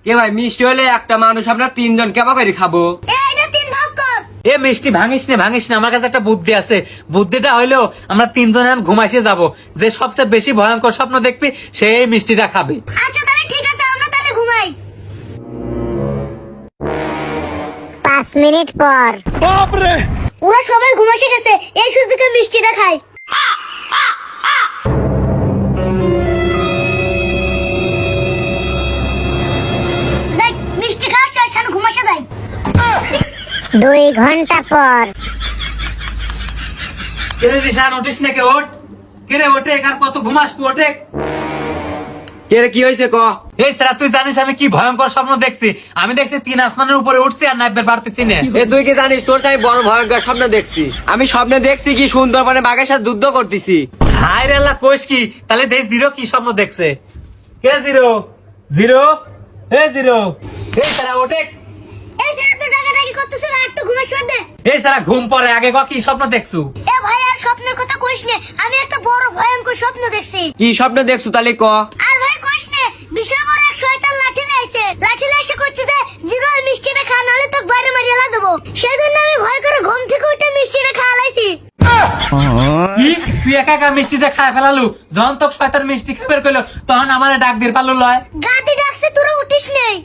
কে ভাই মিষ্টি হলে একটা মানুষ আমরা তিনজন কেমন করে খাবো? এইটা তিন ভাগ কর। এ মিষ্টি ভাঙিস না, আমার কাছে একটা বুদ্ধি আছে। বুদ্ধিটা হইলো আমরা তিনজনে ঘুমাইছে যাব, যে সবচেয়ে বেশি ভয়ঙ্কর স্বপ্ন দেখবি সেই মিষ্টিটা খাবে। আচ্ছা তাহলে ঠিক আছে, আমরা তাহলে ঘুমাই। 5 মিনিট পর। ওরা সবাই ঘুমাসে গেছে, এই সুযোগে মিষ্টিটা খাই। যাই, মিষ্টি খাওয়া শেষ, এখন ঘুমাসে যাই। 2 ঘন্টা পর। কেরে দিশান উঠিস নাকি? ওঠ, কেরে ওঠে, কার কত ঘুমাস ওঠে। কে রে, কি হয়েছে ক? এই স্যার, তুই জানিস আমি কি ভয়ঙ্কর স্বপ্ন দেখছি? আমি দেখছি 3 আসমানের উপরে উঠছি আর নাইবের বাড়তেছি না। এ তুই কি জানিস তোর আমি বড় ভয়ঙ্কর স্বপ্ন দেখছি? আমি স্বপ্নে দেখছি কি সুন্দরবনে বাঘের সাথে যুদ্ধ করতেছি। হায় রে আল্লাহ, কোষ কি? তাহলে দেখ জিরো কি স্বপ্ন দেখছে? কে জিরো? জিরো, হে জিরো, এই স্যার ওঠে। এই যে এত ডাকাডাকি করতেছ না, একটু ঘুমাসে দে। এই স্যার ঘুম পরে আগে ক কি স্বপ্ন দেখছু? এ ভাই আর স্বপ্নের কথা কইস নে, আমি একটা বড় ভয়ঙ্কর স্বপ্ন দেখছি। কি স্বপ্ন দেখছো তাহলে ক? আর ভাই কইস নে, বিশাল বড় এক শয়তান লাঠি লাইছে। লাঠি লাইছে করছে যে জিরো আর মিষ্টিটা খা, নালে তোকে বাইরে মারিয়ে দেবো। সেজন্য আমি ভয় করে ঘুম থেকে উঠে মিষ্টিটা খাওয়া লাইছি। কি তুই একা একা মিষ্টিটা খায় ফেলালু? যখন তোকে শয়তান মিষ্টি খাবার কইলো তখন আমারে ডাক দিয়ে পারলো লয়। গাদি ডাকছে, তোরা উঠিস নেই।